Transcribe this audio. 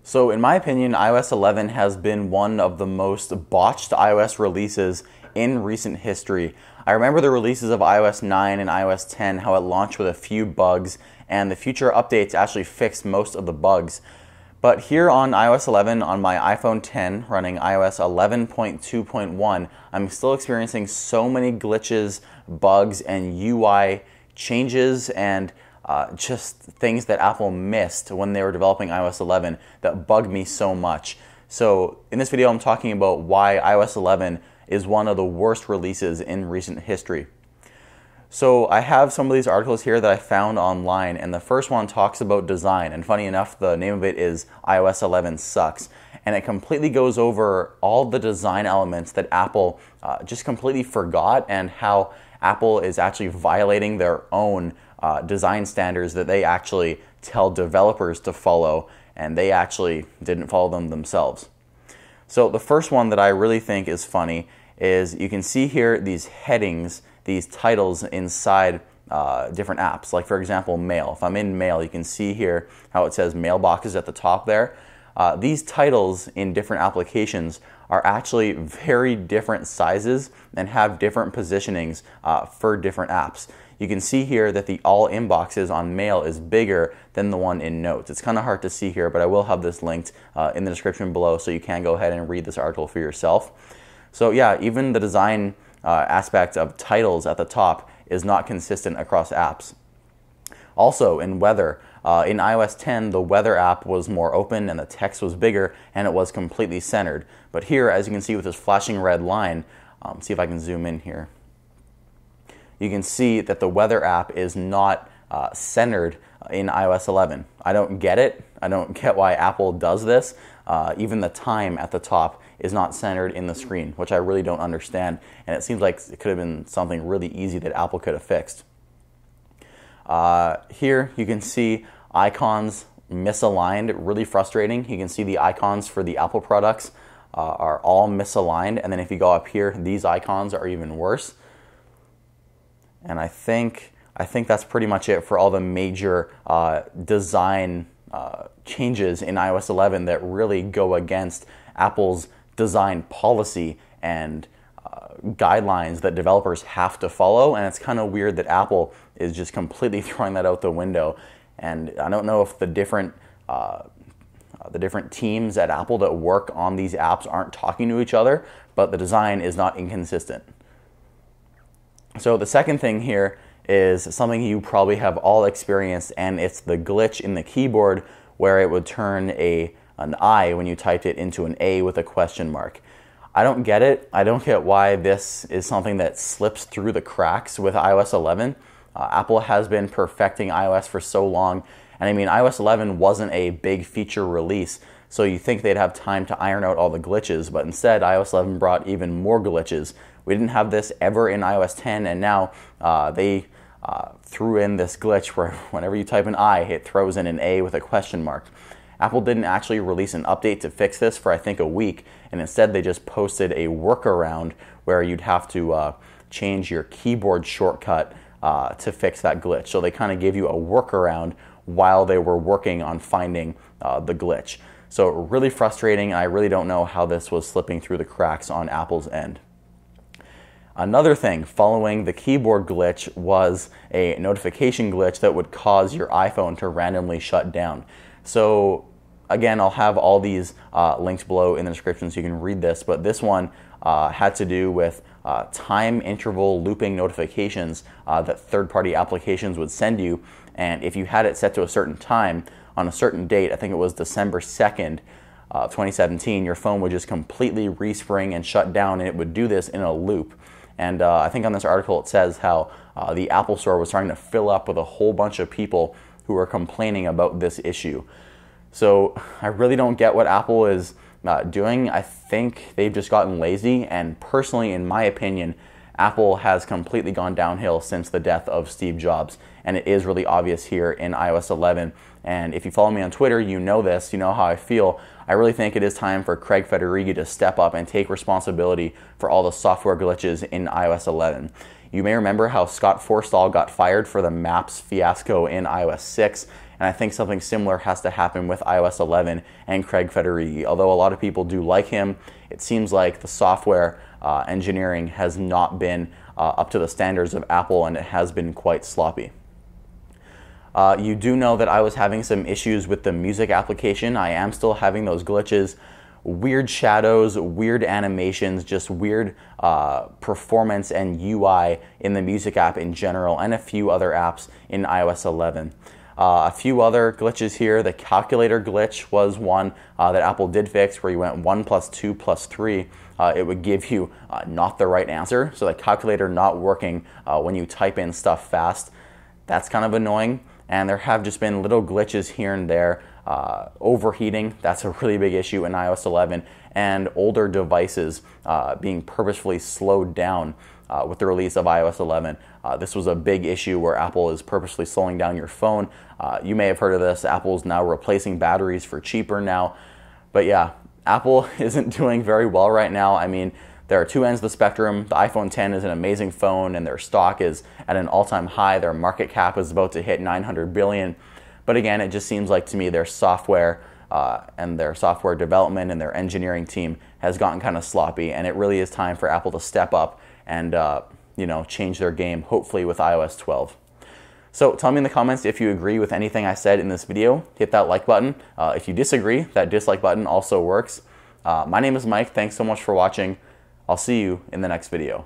So in my opinion, iOS 11 has been one of the most botched iOS releases in recent history. I remember the releases of iOS 9 and iOS 10, how it launched with a few bugs, and the future updates actually fixed most of the bugs. But here on iOS 11, on my iPhone 10 running iOS 11.2.1, I'm still experiencing so many glitches, bugs, and UI changes and just things that Apple missed when they were developing iOS 11 that bugged me so much. So in this video, I'm talking about why iOS 11 is one of the worst releases in recent history. So I have some of these articles here that I found online, and the first one talks about design, and funny enough, the name of it is iOS 11 Sucks, and it completely goes over all the design elements that Apple just completely forgot, and how Apple is actually violating their own design standards that they actually tell developers to follow, and they actually didn't follow them themselves. So the first one that I really think is funny is you can see here these headings, these titles inside different apps. Like for example, Mail. If I'm in Mail, you can see here how it says Mailboxes at the top there. These titles in different applications are actually very different sizes and have different positionings for different apps. You can see here that the all inboxes on Mail is bigger than the one in Notes. It's kind of hard to see here, but I will have this linked in the description below, so you can go ahead and read this article for yourself. So yeah, even the design aspect of titles at the top is not consistent across apps. Also in Weather, in iOS 10, the Weather app was more open and the text was bigger and it was completely centered. But here, as you can see with this flashing red line, see if I can zoom in here. You can see that the Weather app is not centered in iOS 11. I don't get it. I don't get why Apple does this. Even the time at the top is not centered in the screen, which I really don't understand. And it seems like it could have been something really easy that Apple could have fixed. Here you can see icons misaligned, really frustrating. You can see the icons for the Apple products are all misaligned. And then if you go up here, these icons are even worse. And I think that's pretty much it for all the major design changes in iOS 11 that really go against Apple's design policy and guidelines that developers have to follow. And it's kind of weird that Apple is just completely throwing that out the window. And I don't know if the different teams at Apple that work on these apps aren't talking to each other, but the design is not inconsistent. So the second thing here is something you probably have all experienced, and it's the glitch in the keyboard where it would turn an I when you typed it into an A with a question mark. I don't get it. I don't get why this is something that slips through the cracks with iOS 11. Apple has been perfecting iOS for so long, and I mean, iOS 11 wasn't a big feature release, so you think they'd have time to iron out all the glitches, but instead iOS 11 brought even more glitches. We didn't have this ever in iOS 10, and now they threw in this glitch where whenever you type an I, it throws in an A with a question mark. Apple didn't actually release an update to fix this for I think a week, and instead they just posted a workaround where you'd have to change your keyboard shortcut to fix that glitch. So they kind of gave you a workaround while they were working on finding the glitch. So really frustrating, and I really don't know how this was slipping through the cracks on Apple's end. Another thing following the keyboard glitch was a notification glitch that would cause your iPhone to randomly shut down. So again, I'll have all these links below in the description so you can read this, but this one had to do with time interval looping notifications that third-party applications would send you, and if you had it set to a certain time on a certain date, I think it was December 2nd, 2017, your phone would just completely respring and shut down, and it would do this in a loop. And I think on this article it says how the Apple Store was starting to fill up with a whole bunch of people who were complaining about this issue. So I really don't get what Apple is doing. I think they've just gotten lazy, and personally, in my opinion, Apple has completely gone downhill since the death of Steve Jobs, and it is really obvious here in iOS 11. And if you follow me on Twitter, you know this, you know how I feel. I really think it is time for Craig Federighi to step up and take responsibility for all the software glitches in iOS 11. You may remember how Scott Forstall got fired for the Maps fiasco in iOS 6, and I think something similar has to happen with iOS 11 and Craig Federighi. Although a lot of people do like him, it seems like the software engineering has not been up to the standards of Apple, and it has been quite sloppy. You do know that I was having some issues with the music application. I am still having those glitches, weird shadows, weird animations, just weird performance and UI in the music app in general, and a few other apps in iOS 11. A few other glitches here. The calculator glitch was one that Apple did fix, where you went 1 plus 2 plus 3. It would give you not the right answer, so the calculator not working when you type in stuff fast. That's kind of annoying. And there have just been little glitches here and there. Overheating, that's a really big issue in iOS 11, and older devices being purposefully slowed down with the release of iOS 11. This was a big issue where Apple is purposely slowing down your phone. You may have heard of this. Apple's now replacing batteries for cheaper now. But yeah, Apple isn't doing very well right now. I mean, there are two ends of the spectrum. The iPhone X is an amazing phone, and their stock is at an all-time high. Their market cap is about to hit $900 billion. But again, it just seems like to me their software and their software development and their engineering team has gotten kind of sloppy, and it really is time for Apple to step up and change their game, hopefully with iOS 12. So tell me in the comments if you agree with anything I said in this video. Hit that like button. If you disagree, that dislike button also works. My name is Mike. Thanks so much for watching. I'll see you in the next video.